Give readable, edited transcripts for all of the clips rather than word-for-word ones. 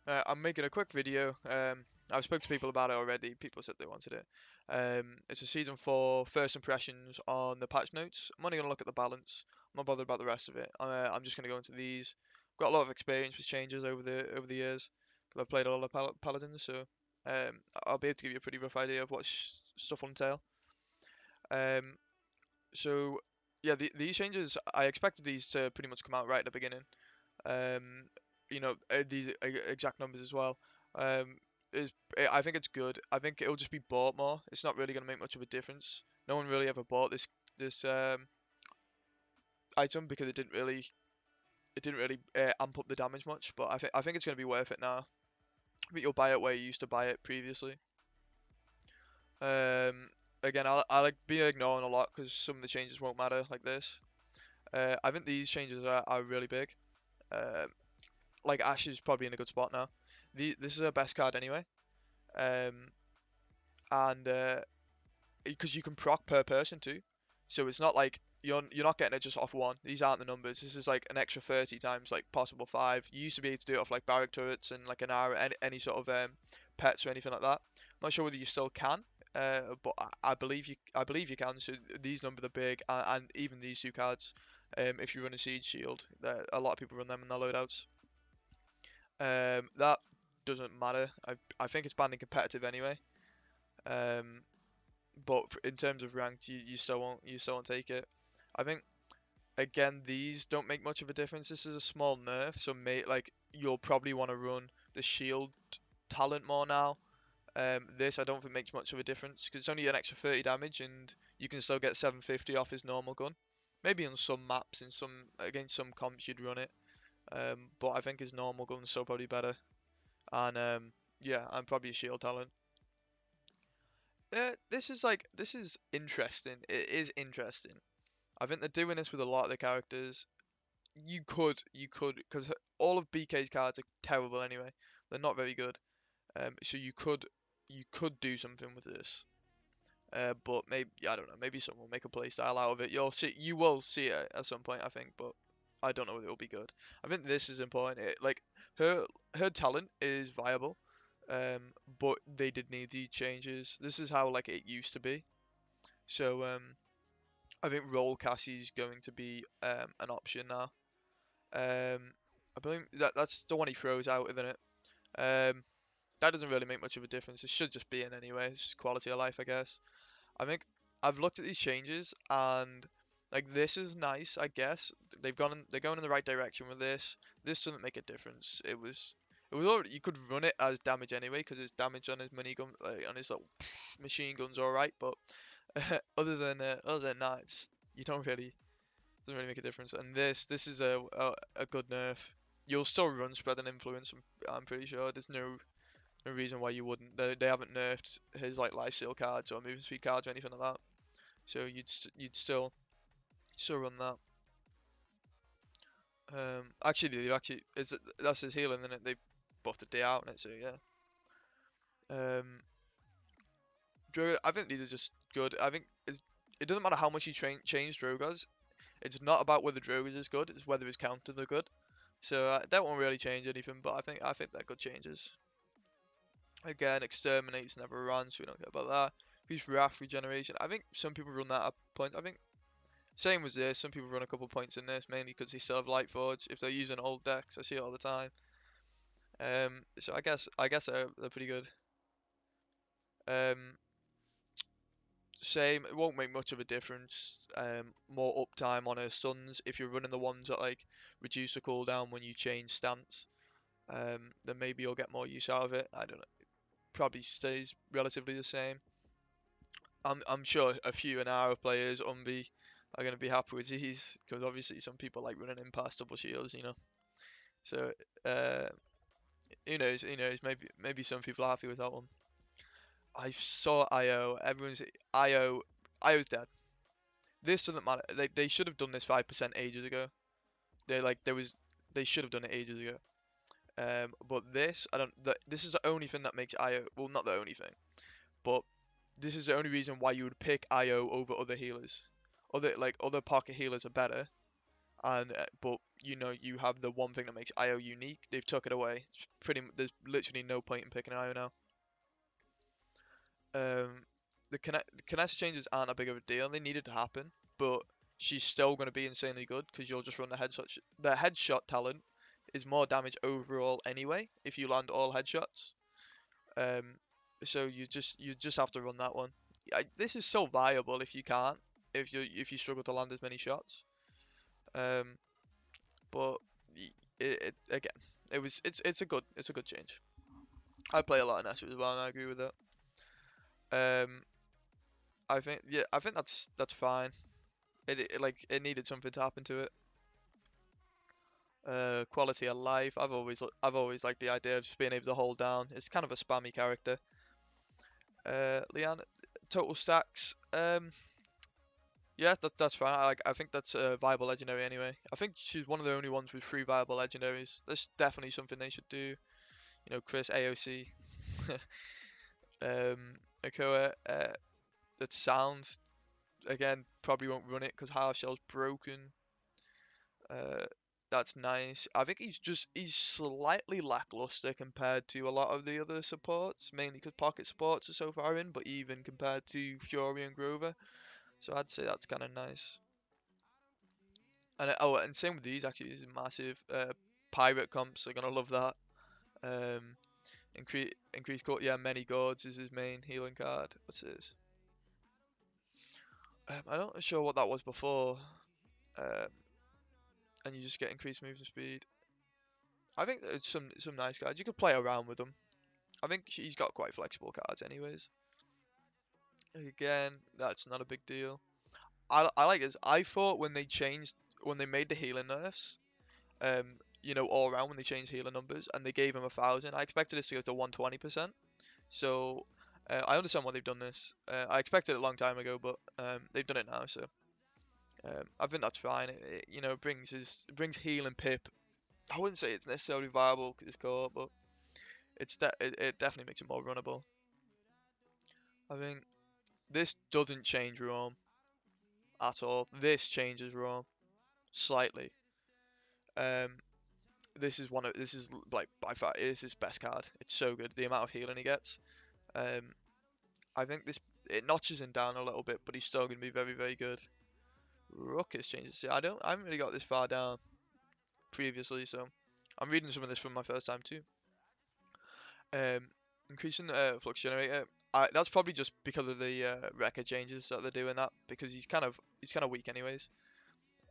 I'm making a quick video. I've spoke to people about it already. People said they wanted it. It's a season 4 first impressions on the patch notes. I'm only gonna look at the balance. I'm not bothered about the rest of it. I'm just gonna go into these. Got a lot of experience with changes over the years. 'Cause I've played a lot of Paladins, so I'll be able to give you a pretty rough idea of what stuff will entail. Um, so yeah, these changes I expected these to pretty much come out right at the beginning. um, these exact numbers as well. Um, I think it's good. I think it'll just be bought more. It's not really going to make much of a difference. No one really ever bought this item because it didn't really amp up the damage much. But I think it's going to be worth it now. I think you'll buy it where you used to buy it previously. Um, Again, I like be ignoring a lot because some of the changes won't matter like this. I think these changes are really big. Um, like Ash is probably in a good spot now. This is her best card anyway. Um, and because you can proc per person too, so it's not like you're not getting it just off one. These aren't the numbers. This is like an extra 30 times like possible 5. You used to be able to do it off like barrack turrets and like an arrow, any sort of pets or anything like that. I'm not sure whether you still can, but I believe you can. So these numbers are big, and even these two cards, if you run a siege shield, a lot of people run them in their loadouts. That doesn't matter. I think it's banned in competitive anyway. Um, but in terms of ranked, you still won't take it. I think again these don't make much of a difference. This is a small nerf, so you'll probably want to run the shield talent more now. This I don't think makes much of a difference because it's only an extra 30 damage and you can still get 750 off his normal gun. Maybe on some maps, against some comps you'd run it. But I think his normal gun's still probably better. And yeah, I'm probably a shield talent. This is interesting. It is interesting. I think they're doing this with a lot of the characters. Because all of BK's cards are terrible anyway. They're not very good. So you could do something with this. But maybe I don't know. Maybe someone will make a playstyle out of it. You will see it at some point, I think. But I don't know if it'll be good. I think this is important. Her her talent is viable. But they did need these changes. This is how like it used to be. So I think roll Cassie is going to be an option now. I believe that's the one he throws out, isn't it? Um, that doesn't really make much of a difference. It should just be in anyway. It's just quality of life, I guess. I think I've looked at these changes and like this is nice, I guess. They're going in the right direction with this. This doesn't make a difference. It was already, you could run it as damage anyway because it's damage on his mini gun, like, on his little machine guns, all right. But other than that, you don't really doesn't really make a difference. And this is a good nerf. You'll still run spread and influence. I'm pretty sure. There's no reason why you wouldn't. They haven't nerfed his like lifesteal cards or movement speed cards or anything like that. So you'd still run that. Actually, that's his healing, isn't it? They buffed the day out in it, so yeah. Um, I think these are just good. It doesn't matter how much you change Drogas. It's not about whether Drogas is good. It's whether his counters are good. So that won't really change anything. But I think they're good changes. Again, exterminates never run, so we don't care about that. Use wrath regeneration. I think some people run that at point. I think same as this. Some people run a couple points in this mainly because they still have light forge. If they're using old decks, I see it all the time. So I guess they're pretty good. Um, Same. It won't make much of a difference. More uptime on her stuns if you're running the ones that like reduce the cooldown when you change stance. Then maybe you'll get more use out of it. I don't know. Probably stays relatively the same. I'm sure a few an hour players are going to be happy with these because obviously some people like running in past double shields. So uh, who knows? Who knows? Maybe some people are happy with that one. I saw IO. Everyone's IO. IO's dead. This doesn't matter. They should have done this 5% ages ago. They should have done it ages ago. But this I don't. This is the only thing that makes IO. Well, not the only thing, but this is the only reason why you would pick IO over other healers. Other pocket healers are better, and but you have the one thing that makes IO unique. They've took it away. There's literally no point in picking IO now. The Kinesta changes aren't a big of a deal. They needed to happen, but she's still going to be insanely good because you'll just run the headshot. The headshot talent is more damage overall anyway if you land all headshots. Um, so you just have to run that one. This is still viable if you can't, if you struggle to land as many shots. Um, but again, it's a good change. I play a lot of Nessa as well, and I agree with that. Um, I think that's fine. It needed something to happen to it. Quality of life. I've always liked the idea of just being able to hold down. It's kind of a spammy character. Leanne, total stacks. Yeah, that's fine. I think that's a viable legendary anyway. I think she's one of the only ones with 3 viable legendaries. That's definitely something they should do. Chris, AOC, Akoa. That sound again probably won't run it because half shell's broken. Uh, that's nice. I think he's slightly lackluster compared to a lot of the other supports, mainly because pocket supports are so far in, but even compared to Fury and Grover. So I'd say that's kind of nice. And same with these actually. These are massive. Pirate comps are gonna love that. Um, increase court. Yeah, many gourds is his main healing card. What's his? I'm not sure what that was before. Um, and you just get increased movement speed. I think it's some nice cards. You could play around with them. I think he's got quite flexible cards, anyways. Again, that's not a big deal. I like this. I thought when they made the healing nerfs, all around when they changed healer numbers and they gave him 1,000. I expected this to go to 120%. So I understand why they've done this. I expected it a long time ago, but they've done it now. So I think that's fine. It brings heal and pip. I wouldn't say it's necessarily viable because it's core, but it definitely makes it more runnable. I think this doesn't change Rome at all. This changes Rome slightly. Um, this is like by far it is his best card. It's so good. The amount of healing he gets. Um, I think it notches him down a little bit, but he's still going to be very, very good. Ruckus changes. See, I haven't really got this far down previously, so I'm reading some of this for my first time too. Um, increasing flux generator. That's probably just because of the record changes that they're doing that because he's kind of weak anyways.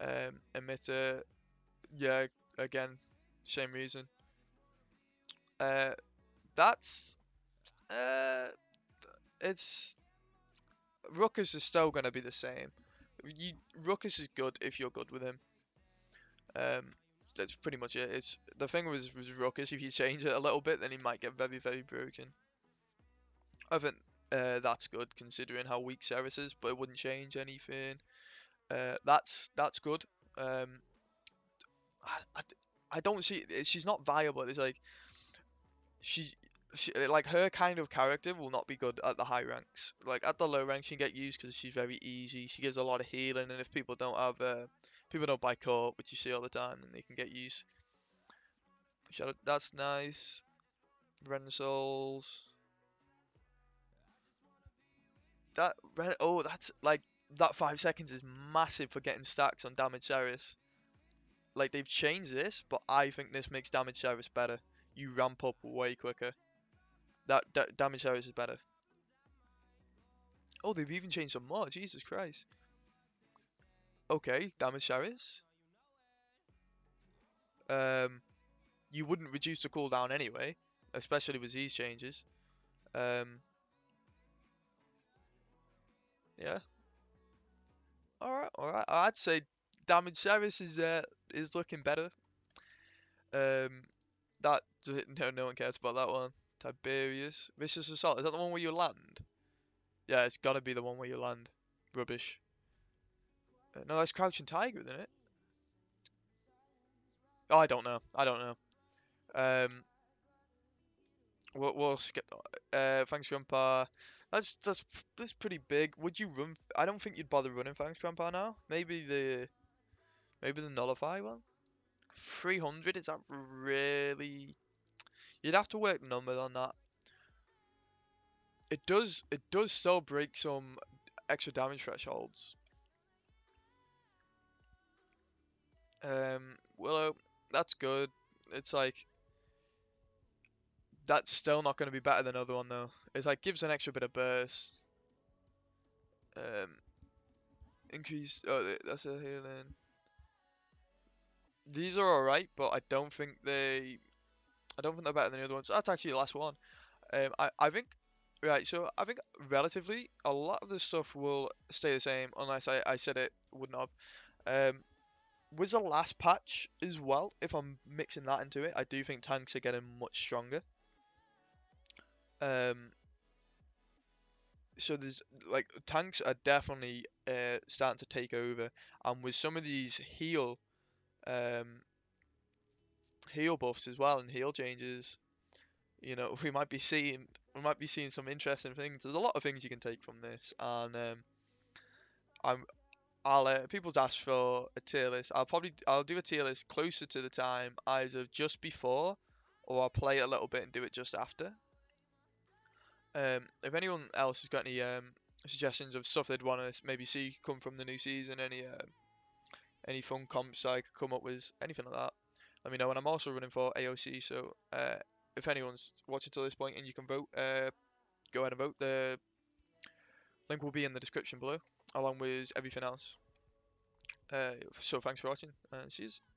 Emitter, yeah, again, same reason. Uh, that's uh, it's Ruckus is still gonna be the same. Ruckus is good if you're good with him. Um, that's pretty much it. It's the thing was Ruckus. If you change it a little bit, then he might get very very broken. I think that's good considering how weak Ceres is, but it wouldn't change anything. That's good. Um, I, I, I don't see she's not viable. It's like she's like her kind of character will not be good at the high ranks. Like at the low ranks, she can get used because she's very easy. She gives a lot of healing, and if people don't buy court, which you see all the time, then they can get used. That's nice. Ren Souls. That's like that 5 seconds is massive for getting stacks on damage Ceres. Like they've changed this, but I think this makes damage Ceres better. You ramp up way quicker. That damage Ceres is better. Oh, they've even changed some more. Jesus Christ. Okay, damage Ceres. Um, you wouldn't reduce the cooldown anyway, especially with these changes. Um, yeah. All right, all right. I'd say damage Ceres is looking better. Um, that no one cares about that one. Tiberius, Vicious Assault. Is that the one where you land? Yeah, it's gotta be the one where you land. Rubbish. No, that's Crouching Tiger, isn't it? Oh, I don't know. I don't know. Um, we'll skip. Thanks, Grandpa. That's pretty big. Would you run? I don't think you'd bother running Thanks, Grandpa now. Maybe the Maybe the nullify one? 300, is that really... You'd have to work the numbers on that. It does still break some extra damage thresholds. Willow, that's good. It's like that's still not going to be better than other one though. It's like gives an extra bit of burst. Um, increase. Oh, that's a healing. These are alright, but I don't think they. I don't think they're better than the other ones. That's actually the last one. I think. Right, so I think relatively a lot of the stuff will stay the same unless I said it wouldn't have. Was the last patch as well, if I'm mixing that into it, I do think tanks are getting much stronger. Um, so there's like tanks are definitely starting to take over, and with some of these um, heal buffs as well and heal changes, we might be seeing some interesting things. There's a lot of things you can take from this, and I'm I'll people's asked for a tier list. I'll do a tier list closer to the time, either just before, or I'll play it a little bit and do it just after. If anyone else has got any suggestions of stuff they'd want to maybe see come from the new season, any fun comps I could come up with, anything like that, let me know. And I'm also running for AOC, so if anyone's watching to this point and you can vote, go ahead and vote. The link will be in the description below, along with everything else. So thanks for watching, and see you.